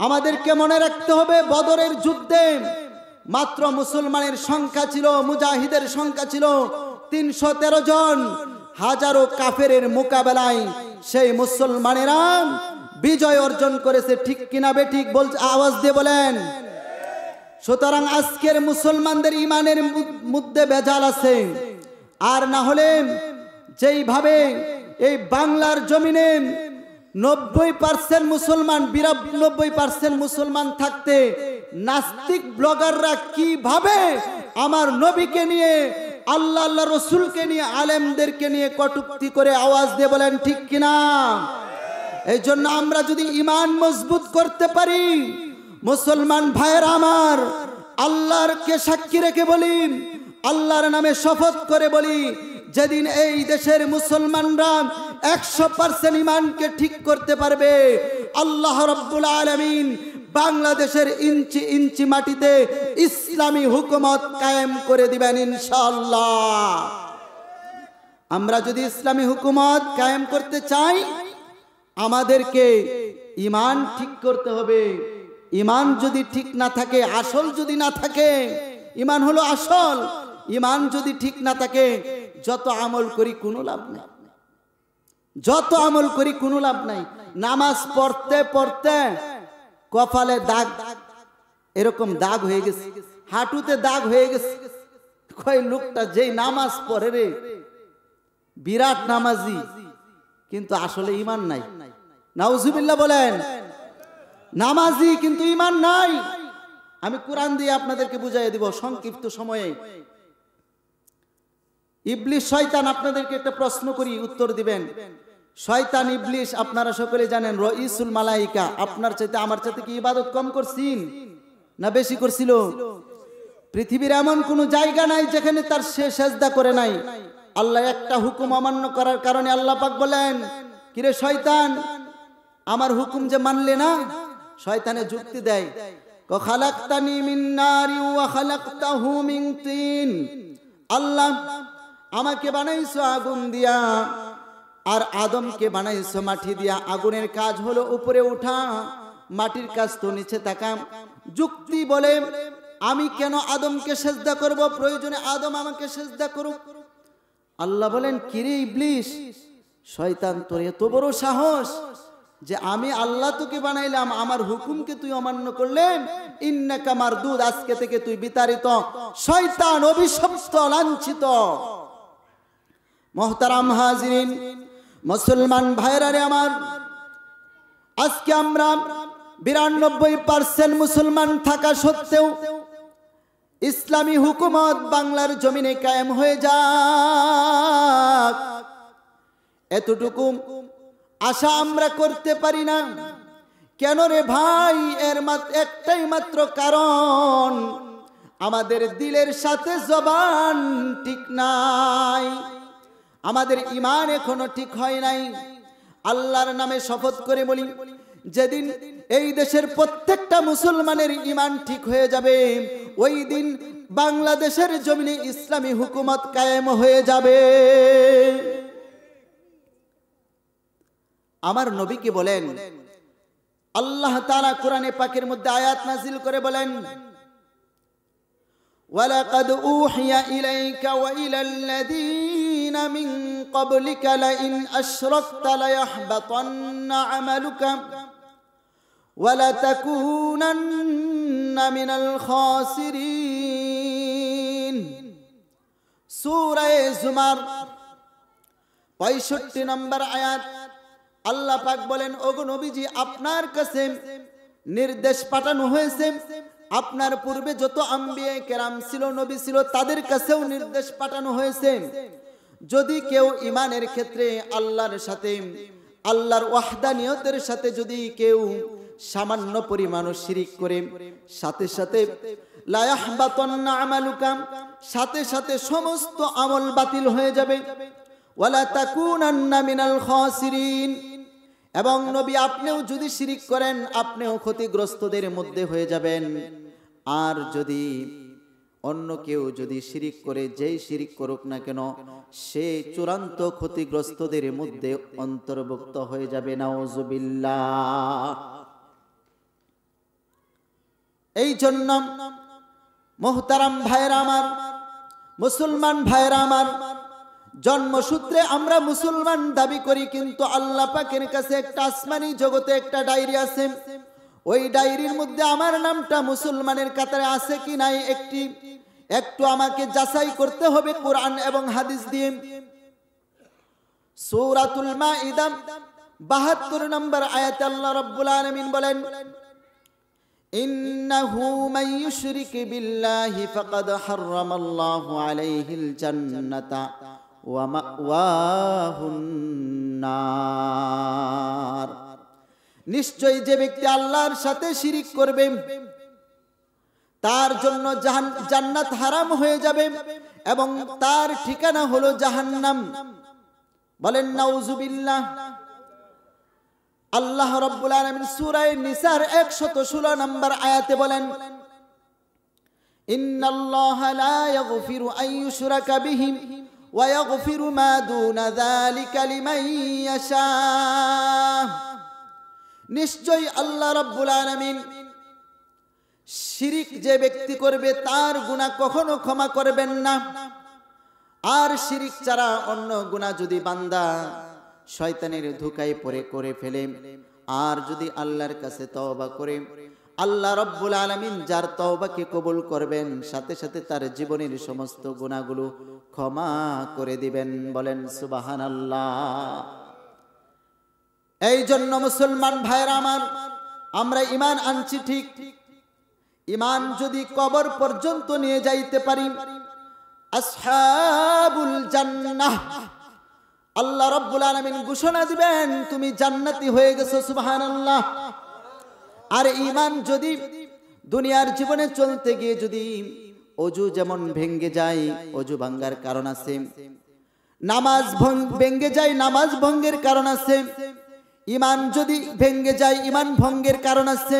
আমাদেরকে মনে রাখতে হবে, বদরের যুদ্ধে মাত্র মুসলমানের সংখ্যা ছিল, মুজাহিদের সংখ্যা ছিল 313 জন। হাজারো কাফেরের মোকাবেলায় সেই মুসলমানেরা বিজয় অর্জন করেছে। ঠিক কিনা বেঠিক বলছে? আওয়াজ দিয়ে বলেন। সুতরাং আজকের মুসলমানদের ইমানের মধ্যে ভেজাল আছে। আর না হলে যেইভাবে এই বাংলার জমিনে 90% মুসলমান, 92% মুসলমান থাকতে নাস্তিক ব্লগাররা কিভাবে আমার নবীকে নিয়ে, আল্লাহ আল্লাহ রসুলকে নিয়ে, আলেমদেরকে নিয়ে কটূক্তি করে, আওয়াজ দিয়ে বলেন ঠিক কিনা? এই জন্য আমরা যদি ইমান মজবুত করতে পারি, মুসলমান ভাইয়ের আমার, আল্লাহরকে সাক্ষী রেখে বলি, আল্লাহর নামে শপথ করে বলি, যেদিন এই দেশের মুসলমানরা 100% ইমানকে ঠিক করতে পারবে, আল্লাহ রাব্বুল আলামিন বাংলাদেশের ইঞ্চি ইঞ্চি মাটিতে ইসলামী হুকুমত কায়েম করে দিবেন ইনশাআল্লাহ। আমরা যদি ইসলামী হুকুমত কায়েম করতে চাই, আমাদেরকে ইমান ঠিক করতে হবে। ইমান যদি ঠিক না থাকে, আসল যদি না থাকে, ইমান হলো আসল, ইমান যদি ঠিক না থাকে, যত আমল করি কোনো লাভ নাই, যত আমল করি কোনো লাভ নাই। নামাজ পড়তে পড়তে কপালে দাগ, এরকম দাগ হয়ে গেছে, হাঁটুতে দাগ হয়ে গেছে। কয় লোকটা যেই নামাজ পড়ে রে, বিরাট নামাজি, কিন্তু আসলে ইমান নাই। নাউজুবিল্লাহ বলেন। নামাজি কিন্তু ইমান নাই। আমি কোরআন দিয়ে আপনাদেরকে বুঝাই দিব সংক্ষিপ্ত সময়ে। ইবলিস শয়তান, আপনাদেরকে একটা প্রশ্ন করি, উত্তর দিবেন। শয়তান ইবলিস আপনারা সকলে জানেন রইসুল মালাইকা। আপনার চাইতে আমার চাইতে কি ইবাদত কম করছেন না বেশি করছিল? পৃথিবীর এমন কোন জায়গা নাই যেখানে তার সে সেজদা করে নাই। আল্লাহ একটা হুকুম অমান্য করার কারণে আল্লাহ পাক বলেন, কিরে শয়তান, আমার হুকুম যে মানলে না? শয়তানে যুক্তি দেয়, খালাকতানি মিন নারি ওয়া খালাকতাহু মিন তিন। আল্লাহ আমাকে বানাইছো আগুন দিয়া, আর আদমকে বানাইছো মাটি দিয়া। আগুনের কাজ হলো উপরে ওঠা, মাটির কাজ তো নিচে থাকা। যুক্তি বলে, আমি কেন আদমকে সেজদা করব? প্রয়োজনে আদম আমাকে সেজদা করুক। আল্লাহ বলেন, কিরে ইবলিস, শয়তান, তোর এত বড় সাহস যে আমি আল্লাহ তোকে বানাইলাম, আমার হুকুমকে তুই অমান্য করলেন। ইন্নাকা মারদুদ, আজকে থেকে তুই বিতাড়িত। শয়তান অভিশপ্ত, লাঞ্ছিত। মুহতারাম হাজিরিন, মুসলমান ভাইরা রে আমার, আজকে আমরা 92% মুসলমান থাকা সত্ত্বেও ইসলামী হুকুমত বাংলার জমিনে কায়েম হয়ে যাক, এতটুকু আশা আমরা করতে পারি না। কেন রে ভাই? এর একটাই মাত্র কারণ, আমাদের দিলের সাথে জবান ঠিক নাই, আমাদের ইমান এখনো ঠিক হয় নাই। আল্লাহর নামে শপথ করে বলি, যেদিন এই দেশের প্রত্যেকটা মুসলমানের ইমান ঠিক হয়ে যাবে, ওই দিন বাংলাদেশের জমিনে ইসলামী হুকুমত কায়েম হয়ে যাবে। আমার নবীকে বলেন, আল্লাহ তাআলা কোরআনে পাকের মধ্যে আয়াত নাযিল করে বলেন, ওয়ালাকাদ উহিয়া ইলাইকা ওয়া ইলাল্লাযীনা মিন ক্বাবলিকা লাইন আশরাকতা লায়াহবাতান্না আমালুকা ওয়া লাতাকুনান্না মিনাল খাসিরিন। সূরা জুমার 65 নম্বর আয়াত। আল্লাহ পাক বলেন, ওগো নবীজি, আপনার কাছে নির্দেশ পাঠানো হয়েছে, আপনার পূর্বে যত আম্বিয়া কেরাম ছিল, নবী ছিল, তাদের কাছেও নির্দেশ পাঠানো হয়েছে, যদি কেউ ইমানের ক্ষেত্রে আল্লাহর সাথে, আল্লাহর ওয়াহদানিয়তের সাথে যদি কেউ সামান্য পরিমাণ শিরিক করে, সাথে সাথে লা ইয়াহবাতান্না আমালুকা, সাথে সাথে সমস্ত আমল বাতিল হয়ে যাবে। ওয়ালা তাকুনান্না মিনাল খাসিরিন, এবং নবী আপনিও যদি শিরিক করেন, আপনিও ক্ষতিগ্রস্তদের মধ্যে হয়ে যাবেন। আর যদি অন্য কেউ যদি শিরিক করে, যেই শিরিক করুক না কেন, সে চূড়ান্ত ক্ষতিগ্রস্তদের মধ্যে অন্তর্ভুক্ত হয়ে যাবে। নাউজুবিল্লাহ। এই জন্য মোহতারাম ভাইরা আমার, মুসলমান ভাইরা আমার, জন্মসূত্রে আমরা মুসলমান দাবি করি, কিন্তু আল্লাহ পাকের কাছে একটা আসমানি জগতে একটা ডায়েরি আছে। ওই ডায়েরির মধ্যে আমার নামটা মুসলমানের কাতারে আছে কি নাই একটু আমাকে যাচাই করতে হবে কোরআন এবং হাদিস দিয়ে। সূরাতুল মাইদা ৭২ নম্বর আয়াতে আল্লাহ রাব্বুল আলামিন বলেন, ইন্নাহু মান ইউশরিক বিল্লাহি ফাকাদ হারামাল্লাহু আলাইহিল জান্নাতা ওয়া মাওয়াহুন নার। নিশ্চয়ই যে ব্যক্তি আল্লাহর সাথে শিরিক করবে তার জন্য জান্নাত হারাম হয়ে যাবে এবং তার ঠিকানা হলো জাহান্নাম। বলেন নাউজুবিল্লাহ। আল্লাহ রাব্বুল আলামিন সূরা নিসার ১১৬ নম্বর আয়াতে বলেন, ইন্নাল্লাহা লা ইয়াগফিরু আন ইউশরাকা বিহি ওয়া ইয়াগফিরু মা দুনা যালিকা লিমান ইয়াশা। নিশ্চয়ই আল্লাহ রাব্বুল আলামিন শিরিক যে ব্যক্তি করবে তার গুনাহ কখনো ক্ষমা করবেন না। আর শিরিক ছাড়া অন্য গুনাহ যদি বান্দা শয়তানের ধোঁকায় পড়ে করে ফেলে আর যদি আল্লাহর কাছে তওবা করে, আল্লাহ রাব্বুল আলামিন যার তওবাকে কবুল করবেন সাথে সাথে তার জীবনের সমস্ত গুনাহগুলো ক্ষমা করে দিবেন। বলেন সুবহানাল্লাহ। এই জন্য মুসলমান ভাইরা আমার, আমরা ঈমান আনছি ঠিক, ঈমান যদি কবর পর্যন্ত নিয়ে যাইতে পারি, আসহাবুল জান্নাহ, আল্লাহ রাব্বুল আলামিন ঘোষণা দিবেন তুমি জান্নাতি হয়ে গেছো। সুবহানাল্লাহ। আর ঈমান যদি দুনিয়ার জীবনে চলতে গিয়ে যদি ওযু যেমন ভেঙ্গে যায়, ওযু ভাঙ্গার কারণ আছে, নামাজ ভেঙ্গে যায়, নামাজ ভঙ্গের কারণ আছে, ঈমান যদি ভেঙ্গে যায় ঈমান ভঙ্গের কারণ আছে।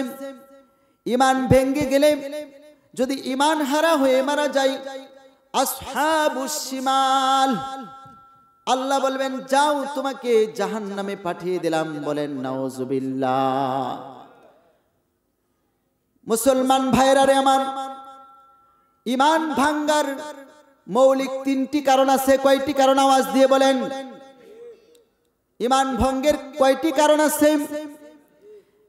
ঈমান ভেঙ্গে গেলে যদি ঈমান হারা হয়ে মারা যায়, আসহাবুশ শিমাল, আল্লাহ বলবেন যাও তোমাকে জাহান্নামে পাঠিয়ে দিলাম। বলেন নাউজুবিল্লাহ। মুসলমান ভাইরা রে আমার, ঈমান ভাঙ্গার মৌলিক ৩টি কারণ আছে। কয়টি কারণ? আওয়াজ দিয়ে বলেন। ঈমান ভঙ্গের কয়টি কারণ আছে?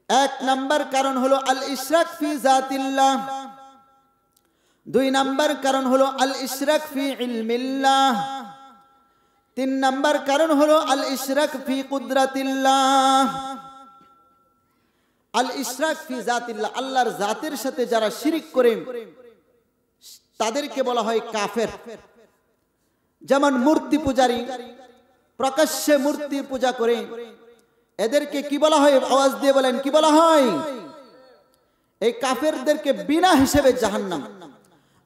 ১ নাম্বার কারণ হলো আল ইশরাক ফি জাতিল্লাহ। ২ নাম্বার কারণ হলো আল ইশরাক ফি ইলমিল্লাহ। ৩ নাম্বার কারণ হলো আল ইশরাক ফি কুদরাতিল্লাহ। আল ইশরাক ফি জাতিল্লাহ, আল্লাহর জাতের সাথে যারা শিরিক করে তাদেরকে বলা হয় কাফের। যেমন মূর্তি পূজারী, প্রকাশ্যে মূর্তি পূজা করে, এদেরকে কি বলা হয়? আওয়াজ দিয়ে বলেন কি বলা হয়? এই কাফেরদেরকে বিনা হিসেবে জাহান্নাম।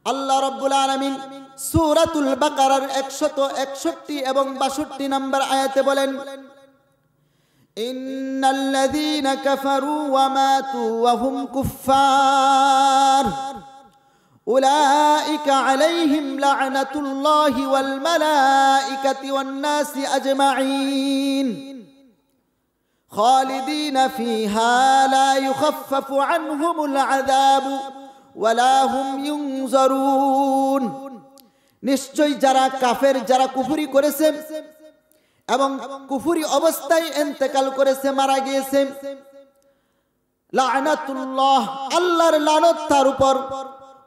আল্লাহ রাব্বুল আলামিন সূরাতুল বাকারার ১৬১ এবং ৬২ নম্বর আয়াতে বলেন, ইন্নাল্লাযীনা কাফারু ওয়া মাতু ওয়া হুম কুফফার উলাইকা আলাইহিম লা'নাতুল্লাহি ওয়াল মালাইকাতি ওয়ান নাসি আজমাইন খালিদিনা ফিহা লা ইউখাফফাফু আনহুমুল আযাবু ওয়া লা হুম ইউনজারুন। নিশ্চয় যারা কাফের, যারা কুফরি করেছে এবং কুফরি অবস্থায় ইন্তেকাল করেছে, মারা গিয়েছে, লা'নাতুল্লাহ, আল্লাহর লানত তার উপর,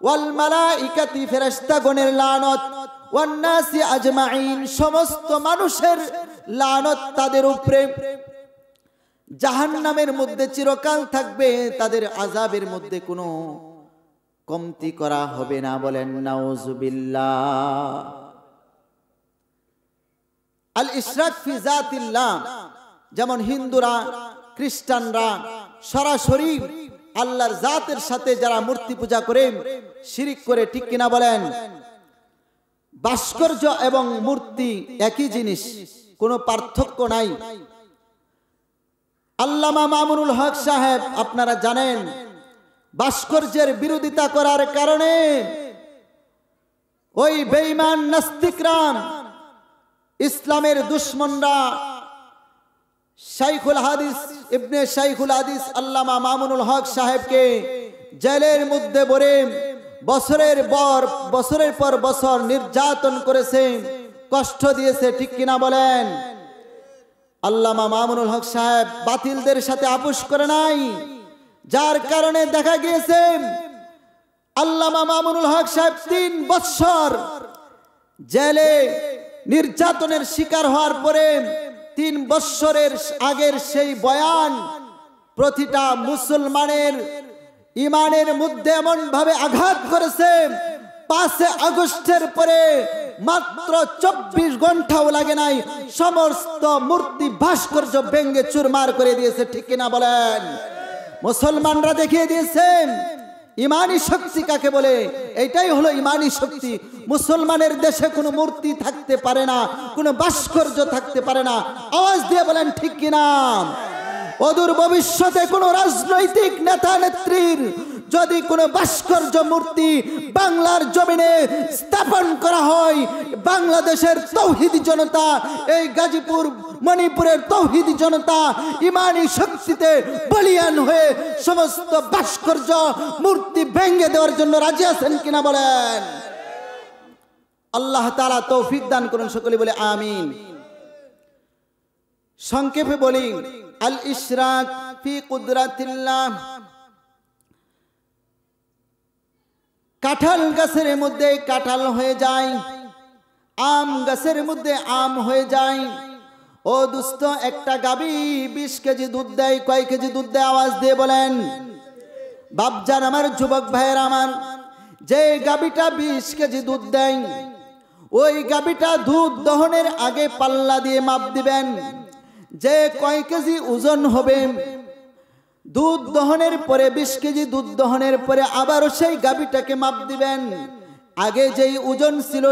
ওয়াল মালাইকাতি, ফেরেশতাগণের লানত, ওয়ান নাসি আজমাইন, সমস্ত মানুষের লানত তাদের উপরে, জাহান্নামের মধ্যে চিরকাল থাকবে, তাদের আযাবের মধ্যে কোনো কমতি করা হবে না। বলেন নাউজুবিল্লাহ। আল ইশরাক ফি জাতিল্লাহ, যেমন হিন্দুরা, খ্রিস্টানরা সরাসরি আল্লাহর জাতের সাথে যারা মূর্তি পূজা করে, শিরিক করে, ঠিক কিনা বলেন? ভাস্কর্য এবং মূর্তি একই জিনিস, কোনো পার্থক্য নাই। আল্লামা মামুনুল হক সাহেব, আপনারা জানেন, ভাস্কর্যের বিরোধিতা করার কারণে ওই বেঈমান নাস্তিকরা, ইসলামের দুশমনরা শাইখুল হাদিস ইবনে শাইখুল হাদিস আল্লামা মামুনুল হক সাহেবকে জেলের মধ্যে ভরে বছরের পর বছর নির্যাতন করেছে, কষ্ট দিয়েছে, ঠিক কিনা বলেন? আল্লামা মামুনুল হক সাহেব বাতিলদের সাথে আপোষ করে নাই, যার কারণে দেখা গিয়েছে আল্লামা মামুনুল হক সাহেব 3 বছর জেলে নির্যাতনের শিকার হওয়ার পরে 3 বছরের আগের সেই বয়ান প্রতিটা মুসলমানের ইমানের মধ্যে এমন ভাবে আঘাত করেছে, 5 আগস্টের পরে মাত্র 24 ঘন্টাও লাগে নাই সমস্ত মূর্তি ভাস্কর্য ভেঙে চুরমার করে দিয়েছে, ঠিক কিনা বলেন? মুসলমানরা দেখিয়ে দিয়েছেন ইমানি শক্তি কাকে বলে। এটাই হলো ইমানি শক্তি। মুসলমানের দেশে কোনো মূর্তি থাকতে পারে না, কোনো ভাস্কর্য থাকতে পারে না। আওয়াজ দিয়ে বলেন ঠিক কিনা? অদূর ভবিষ্যতে কোনো রাজনৈতিক নেতা নেত্রীর যদি কোনো ভাস্কর্য মূর্তি বাংলার জমিনে স্থাপন করা হয়, বাংলাদেশের তৌহিদি জনতা, এই গাজীপুর মণিপুরের তৌহিদি জনতা ইমানি শক্তিতে বলিয়ান হয়ে সমস্ত ভাস্কর্য মূর্তি ভেঙে দেওয়ার জন্য রাজি আছেন কিনা বলেন? আল্লাহ তাআলা তৌফিক দান করুন, সকলে বলে আমিন। সংক্ষেপে বলি, আল ইশরাক ফি কুদরাতিল্লাহ। কাঁঠাল গাছের মধ্যে কাঁঠাল হয়ে যায়, আম গাছের মধ্যে আম হয়ে যায়। ও দোস্ত, একটা গাভী 20 কেজি দুধ দেয়, কয় কেজি দুধ দেয়? আওয়াজ দিয়ে বলেন। বাপজান আমার, যুবক ভাইয়ের আমার, যে গাভীটা 20 কেজি দুধ দেয়, ওই গাভীটা দুধ দহনের আগে পাল্লা দিয়ে মাপ দিবেন যে কয় কেজি ওজন হবে। দুধ দহনের পরে 20 কেজি দুধ দহনের পরে আবারও সেই গাভীটাকে মাপ দিবেন, আগে যেই ওজন ছিল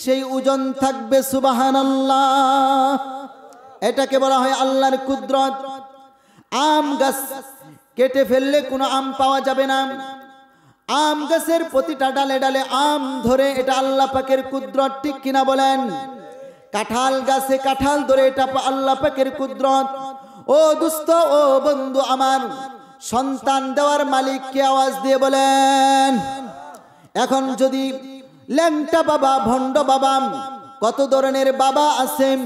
সেই ওজন থাকবে। সুবহানাল্লাহ। এটাকে বলা হয় আল্লাহর কুদরত। আম গাছ কেটে ফেললে কোনো আম পাওয়া যাবে না, আম গাছের প্রতিটা ডালে ডালে আম ধরে, এটা আল্লাহ পাকের কুদরত, ঠিক কিনা বলেন? কাঁঠাল গাছে কাঁঠাল ধরে, এটা আল্লাহ পাকের কুদরত। ও দোস্ত, ও বন্ধু আমার, সন্তান দেওয়ার মালিক কে? আওয়াজ দিয়ে বলেন। এখন যদি ল্যাংটা বাবা, ভণ্ড বাবা, কত ধরনের বাবা আছেন,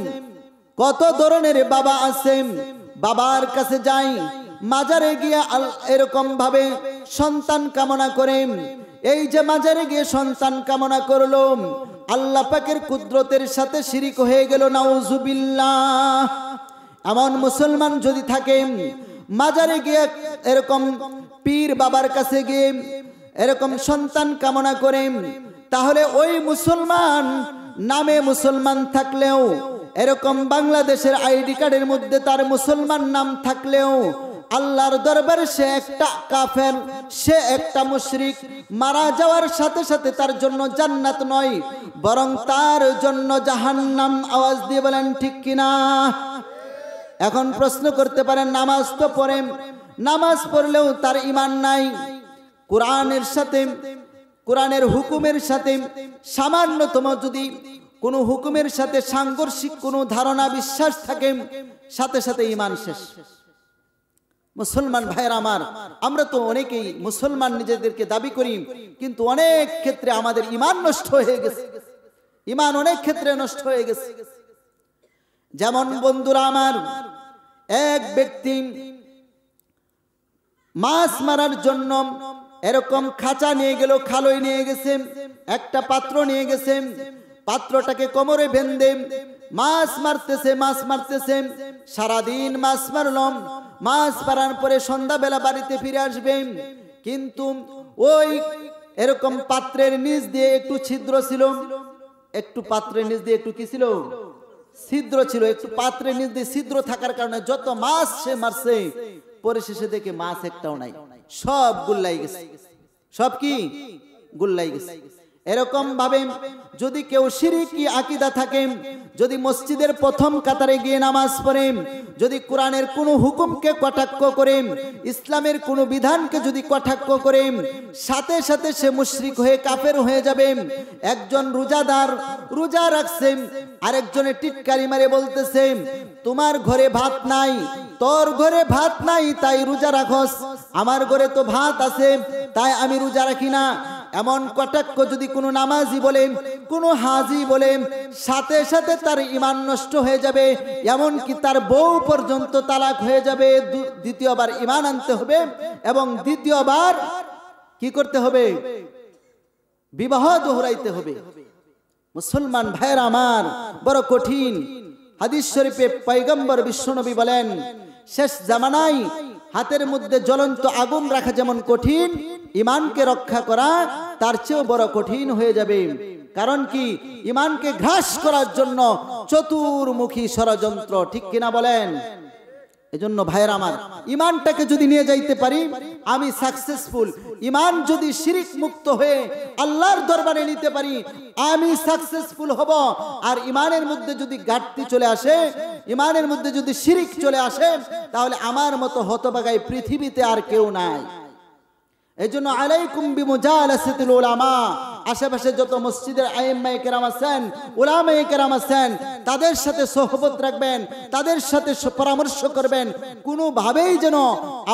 কত ধরনের বাবা আছেন, বাবার কাছে যাই, মাজারে গিয়ে এরকম ভাবে সন্তান কামনা করেন। এই যে মাজারে গিয়ে সন্তান কামনা করলো, আল্লাহ পাকের কুদরতের সাথে শিরিক হয়ে গেল। নাউজুবিল্লাহ। এমন মুসলমান যদি থাকে, মাজারে গিয়ে এরকম পীর বাবার কাছে গিয়ে এরকম সন্তান কামনা করেন, তাহলে ওই মুসলমান নামে মুসলমান থাকলেও, এরকম বাংলাদেশের আইডি কার্ডের মধ্যে তার মুসলমান নাম থাকলেও, আল্লাহর দরবারে সে একটা কাফের, সে একটা মুশরিক। মারা যাওয়ার সাথে সাথে তার জন্য জান্নাত নয়, বরং তার জন্য জাহান্নাম। আওয়াজ দিয়ে বলেন ঠিক কিনা? এখন প্রশ্ন করতে পারেন, নামাজ তো পড়ে, নামাজ পড়লেও তার ঈমান নাই। কোরআনের সাথে, কোরআনের হুকুমের সাথে সামান্যতম যদি কোনো হুকুমের সাথে সাংঘর্ষিক কোনো ধারণা, বিশ্বাস থাকে, সাথে সাথে ঈমান শেষ। মুসলমান ভাইয়ের আমার, আমরা তো অনেকেই মুসলমান নিজেদেরকে দাবি করি, কিন্তু অনেক ক্ষেত্রে আমাদের ঈমান নষ্ট হয়ে গেছে, ঈমান অনেক ক্ষেত্রে নষ্ট হয়ে গেছে। যেমন বন্ধুরা আমার, এক ব্যক্তি মাছ মারার জন্য এরকম খাঁচা নিয়ে গেল, খালই নিয়ে গেছে, একটা পাত্র নিয়ে গেছে, পাত্রটাকে কোমরে বেঁধে মাছ মারতেছে, সারাদিন মাছ মারলাম। মাছ মারার পরে সন্ধ্যাবেলা বাড়িতে ফিরে আসবে, কিন্তু ওই এরকম পাত্রের নিচ দিয়ে একটু ছিদ্র ছিল, একটু পাত্রের নিচ দিয়ে একটু কি ছিল? ছিদ্র ছিল। একটু পাত্রের নিচ দিয়ে ছিদ্র থাকার কারণে যত মাছ সে মারছে, পরে শেষে দেখে মাছ একটাও নাই, সব গুল্লাই গেছে। সব কি? গুল্লাই গেছে। এরকম ভাবে যদি কেউ শিরকি আকীদা থাকে, যদি মসজিদের প্রথম কাতারে গিয়ে নামাজ পড়ে, যদি কোরআনের কোনো হুকুমকে কটাক্ষ করে, ইসলামের কোনো বিধানকে যদি কটাক্ষ করে, সাথে সাথে সে মুশরিক হয়ে কাফের হয়ে যাবে। একজন রোজাদার রোজা রাখছে, আরেকজনে টিটকারি মারে বলতেছে তোমার ঘরে ভাত নাই, তোর ঘরে ভাত নাই তাই রোজা রাখস, আমার ঘরে তো ভাত আছে তাই আমি রোজা রাখি না। এমন কটাক্ষ যদি কোনো নামাজি বলে, কোনো হাজি বলে, সাথে সাথে তার ঈমান নষ্ট হয়ে যাবে, এমন কি তার বউ পর্যন্ত তালাক হয়ে যাবে। দ্বিতীয়বার ঈমান আনতে হবে এবং দ্বিতীয়বার কি করতে হবে? বিবাহ দোহরাইতে হবে। মুসলমান ভাইরা আমার, বড় কঠিন। হাদিস শরীফে পয়গম্বর বিশ্বনবী বলেন, শেষ জামানায় হাতের মধ্যে জ্বলন্ত আগুন রাখা যেমন কঠিন, ঈমানকে রক্ষা করা তার চেয়েও বড় কঠিন হয়ে যাবে। কারণ কি? ঈমানকে গ্রাস করার জন্য চতুর্মুখী ষড়যন্ত্র, ঠিক কিনা বলেন? এজন্য ভাইয়ের আমার, ঈমানটাকে যদি নিয়ে যাইতে পারি আমি সাকসেসফুল। ঈমান যদি শিরক মুক্ত হয়ে আল্লাহর দরবারে নিতে পারি আমি সাকসেসফুল হব। আর ঈমানের মধ্যে যদি ঘাটতি চলে আসে, ঈমানের মধ্যে যদি শিরক চলে আসে, তাহলে আমার মতো হতভাগাই পৃথিবীতে আর কেউ নাই। এজন্য আলাইকুম বিমুজালাসাতিল উলামা, আশেপাশে যত মসজিদের আইম্মায়ে কেরাম আছেন, উলামায়ে কেরাম আছেন, তাদের সাথে সোহবত রাখবেন, তাদের সাথে পরামর্শ করবেন, কোনোভাবেই যেন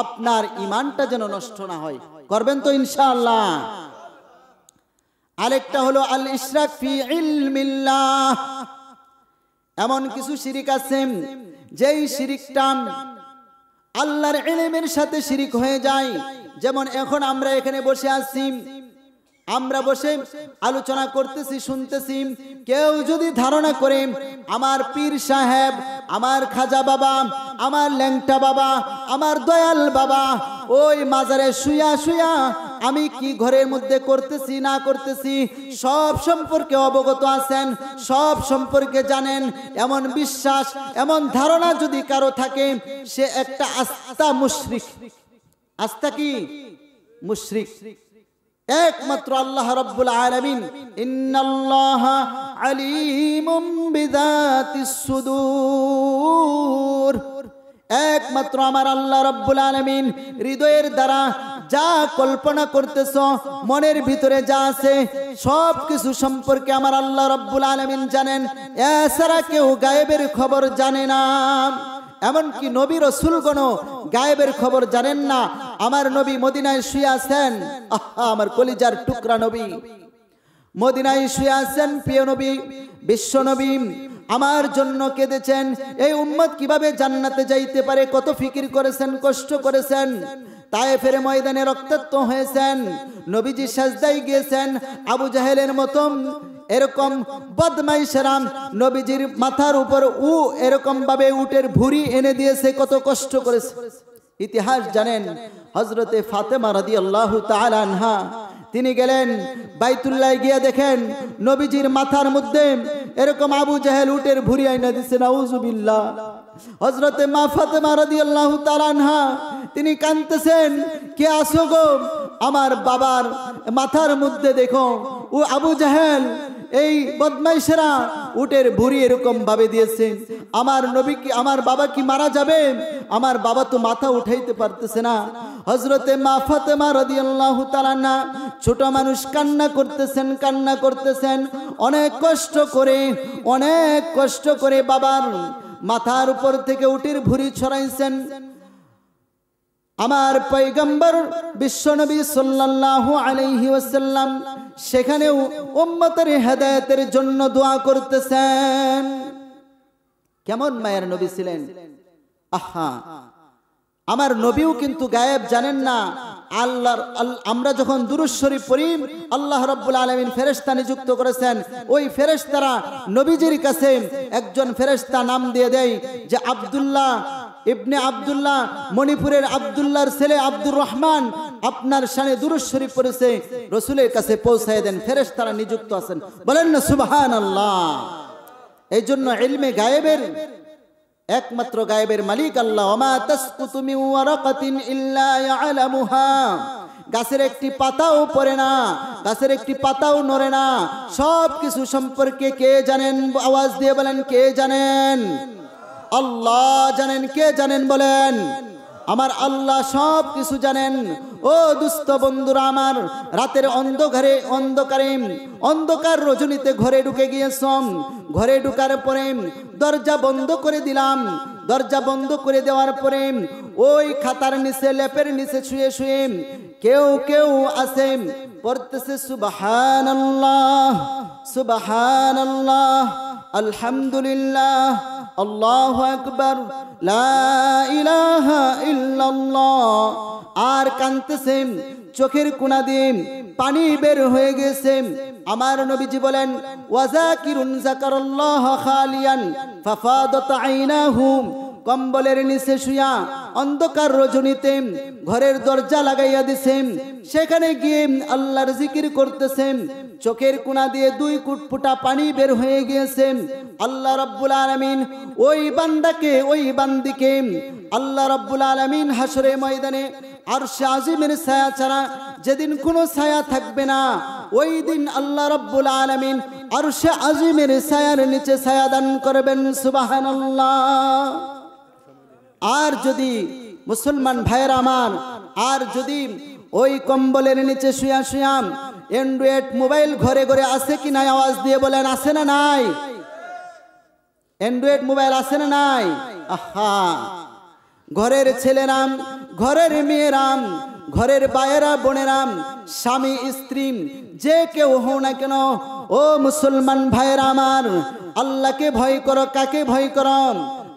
আপনার ঈমানটা যেন নষ্ট না হয়। করবেন তো ইনশাআল্লাহ? আরেকটা হলো আল ইশরাক ফি ইলমিল্লাহ। এমন কিছু শিরিক আছে যেই শিরিকটা আল্লাহর ইলমের সাথে শিরিক হয়ে যায়। যেমন এখন আমরা এখানে বসে আছি, আমরা বসে আলোচনা করতেছি, শুনতেছি, কেউ যদি ধারণা করে আমার পীর সাহেব, আমার খাজা বাবা, আমার ল্যাংটা বাবা, আমার দয়াল বাবা ওই মাজারে শুয়া শুয়া আমি কি ঘরের মধ্যে করতেছি না করতেছি সব সম্পর্কে অবগত আছেন, সব সম্পর্কে জানেন, এমন বিশ্বাস, এমন ধারণা যদি কারো থাকে, সে একটা আস্থা মুশরিক। আস্থা কি? মুশরিক। একমাত্র আল্লাহ রাব্বুল আলামিন, ইন্নাল্লাহা আলিমুম বিযাতিস সুদূর, একমাত্র আমার আল্লাহ রাব্বুল আলামিন হৃদয়ের দ্বারা যা কল্পনা করতেছ, মনের ভিতরে যা আছে সব কিছু সম্পর্কে আমার আল্লাহ রাব্বুল আলামিন জানেন। এছাড়া কেউ গায়েবের খবর জানে না। এমনকি নবী রাসূলগণ গায়েবের খবর জানেন না। আমার নবী মদিনায় শুয়ে আছেন, আমার কলিজার টুকরা নবী মদিনায় শুয়ে আছেন, প্রিয় নবী, বিশ্ব নবী আমার জন্য কেঁদেছেন। এই উম্মত কিভাবে জান্নাতে যাইতে পারে কত ফিকির করেছেন, কষ্ট করেছেন। তায়েফের ময়দানে রক্তাক্ত হয়েছেন, নবীজি সাজদায় গিয়েছেন। আবু জাহেলের মতো এরকম বদমাইশেরা নবীজির মাথার উপর এরকম ভাবে উটের ভুঁড়ি এনে দিয়েছে, কত কষ্ট করেছে। ইতিহাস জানেন, হযরতে ফাতেমা রাদিয়াল্লাহু তাআলা আনহা তিনি গেলেন বাইতুল্লাহ, গিয়ে দেখেন নবীজির মাথার মধ্যে এরকম আবু জাহেল উটের ভুঁড়ি এনে দিয়েছে। নাউজুবিল্লাহ। হযরতে মা ফাতেমা রাদিয়াল্লাহু তাআলা আনহা তিনি কাঁদতেছেন, কে আসো গো? আমার বাবার মাথার মধ্যে দেখো ও আবু জাহেল এই বদমাইশেরা উটের ভুঁড়ি এরকম ভাবে দিয়েছে। আমার নবী কি, আমার বাবা কি মারা যাবে? আমার বাবা তো মাথা উঠাইতে পারতেছে না। হযরতে মা ফাতেমা রাদিয়াল্লাহু তাআলা না, ছোট মানুষ কান্না করতেছেন, কান্না করতেছেন, অনেক কষ্ট করে বাবার মাথার উপর থেকে উটের ভুঁড়ি ছড়াইছেন। আমার পয়গম্বর বিশ্বনবী সাল্লাল্লাহু আলাইহি ওয়াসাল্লাম সেখানেও উম্মতের হেদায়েতের জন্য দোয়া করতেছেন। কেমন মায়ের নবী ছিলেন! আহা, আমার নবীও কিন্তু গায়েব জানেন না। আল্লাহর আমরা যখন দুরূদ শরীফ পড়ি, আল্লাহ রাব্বুল আলামিন ফেরেশতা নিযুক্ত করেছেন। ওই ফেরেশতারা নবীজির কাছে একজন ফেরেশতা নাম দিয়ে দেয় যে আব্দুল্লাহ ইবনে আব্দুল্লাহ, মণিপুরের আব্দুল্লাহর ছেলে আব্দুর রহমান আপনার শানে দুরূদ শরীফ পড়েছে, রাসূলের কাছে পৌঁছায় দেন। ফেরেশতারা নিযুক্ত আছেন, বলেন না সুবহানাল্লাহ। এই জন্য ইলমে গায়েবের একমাত্র গায়েবের মালিক আল্লাহ। ওমা তাসকুতু মিন ওয়ারাকাতিন ইল্লা ইয়ালামুহা, গাছের একটি পাতাও পড়ে না, গাছের একটি পাতাও নড়ে না। সব কিছু সম্পর্কে কে জানেন? আওয়াজ দিয়ে বলেন, কে জানেন? আল্লাহ জানেন। কে জানেন বলেন? আমার আল্লাহ সব কিছু জানেন। ও দুস্থ বন্ধুরা আমার, রাতের অন্ধকার রজনীতে ঘরে ঢুকে গিয়েছম। ঘরে ঢুকার পরে দরজা বন্ধ করে দিলাম। দরজা বন্ধ করে দেওয়ার পরে ওই খাতার নিচে, লেপের নিচে শুয়ে শুয়ে কেউ আছে, পড়তেছে সুবহানাল্লাহ, সুবহানাল্লাহ, আলহামদুলিল্লাহ, আল্লাহু আকবার, লা ইলাহা ইল্লাল্লাহ। আর কাঁদতেছে, চোখের কোনা দিয়ে পানি বের হয়ে গেছে। আমার নবীজি বলেন, ওয়াজাকিরুন যাকারাল্লাহ খালিয়ান ফাফাদাত আইনাহু। কম্বলের নিচে শুয়া অন্ধকার রজনীতে ঘরের দরজা লাগাইয়া দিছেন, সেখানে গিয়ে আল্লাহর জিকির করতেছেন। চোখের কোনা দিয়ে 2 ফুটা পানি বের হয়ে গিয়েছে। আল্লাহ রাব্বুল আলামিন ওই বান্দাকে, ওই বান্দিকে আল্লাহ রাব্বুল আলামিন হাসরে ময়দানে আরশে আজিমের ছায়া ছাড়া যেদিন কোনো ছায়া থাকবে না, ওই দিন আল্লাহ রাব্বুল আলামিন আরশে আজিমের ছায়ার নিচে ছায়া দান করবেন। সুবহানাল্লাহ। আর যদি মুসলমান ভাইয়েরা আমার, আর যদি ওই কম্বলের নিচে শুয়া শুয়া অ্যান্ড্রয়েড মোবাইল ঘরে ঘরে আছে কি নাই? আওয়াজ দিয়ে বলেন, আছে না নাই? অ্যান্ড্রয়েড মোবাইল আছে না নাই? আহা, ঘরের ছেলেরাম, ঘরের মেয়েরাম, ঘরের বায়েরা বোনেরাম, স্বামী স্ত্রী যে কেউ হও না কেন, ও মুসলমান ভাইয়েরা আমার, আল্লাহকে ভয় করো। কাকে ভয় করো?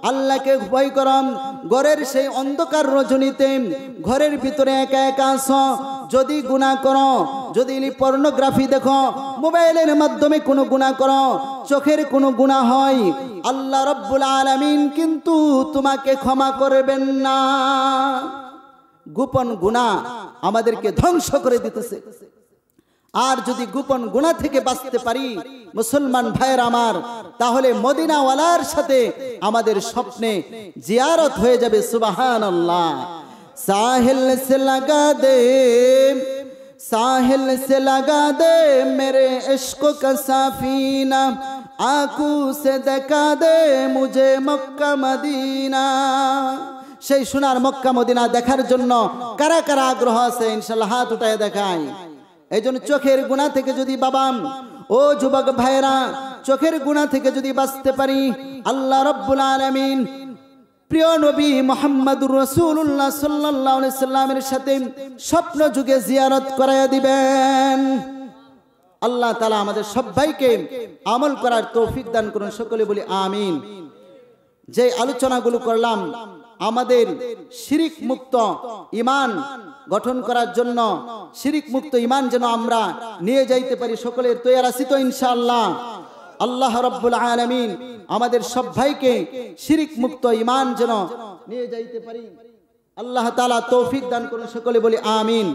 আল্লাহকে ভয় করো। ঘরের সেই অন্ধকার রজনীতে ঘরের ভিতরে একা একা আসো, যদি গুনাহ করো, যদি পর্নোগ্রাফি দেখো, মোবাইলের মাধ্যমে কোনো গুনাহ করো, চোখের কোনো গুনাহ হয়, আল্লাহ রাব্বুল আলামিন কিন্তু তোমাকে ক্ষমা করবেন না। গোপন গুনাহ আমাদেরকে ধ্বংস করে দিতেছে। আর যদি গোপন গুনাহ থেকে বাঁচতে পারি মুসলমান ভাইয়ের আমার, তাহলে মদিনাওয়ালার সাথে আমাদের স্বপ্নে জিয়ারত হয়ে যাবে। সুবহানাল্লাহ। সাহিল সে লাগা দে, साहिल से लगा दे मेरे इश्क का साफीना, आंखों से दिखा दे मुझे मक्का मदीना। সেই সোনার মক্কা মদিনা দেখার জন্য কারা কারা আগ্রহ আছে? ইনশাআল্লাহ হাত উঠায় দেখাই। এই জন্য চোখের গুনাহ থেকে যদি বাবাম, ও যুবক ভাইরা, চোখের গুনাহ থেকে যদি বাঁচতে পারি, আল্লাহ রাব্বুল আলামিন প্রিয় নবী মুহাম্মদুর রাসূলুল্লাহ সাল্লাল্লাহু আলাইহি সাল্লামের সাথে স্বপ্ন যুগে জিয়ারত করায়া দিবেন। আল্লাহ তাআলা আমাদের সবাইকে আমল করার তৌফিক দান করুন। সকলে বলি আমিন। যে আলোচনাগুলো করলাম আমাদের শিরিক মুক্ত ঈমান গঠন করার জন্য, শিরিক মুক্ত ঈমান যেন আমরা নিয়ে যাইতে পারি, সকলের তৈরি আছি তো ইনশাআল্লাহ? আল্লাহ রাব্বুল আলামিন আমাদের সবাইকে শিরিক মুক্ত ঈমান যেন নিয়ে যাইতে পারি, আল্লাহ তাআলা তৌফিক দান করুন। সকলে বলি আমিন।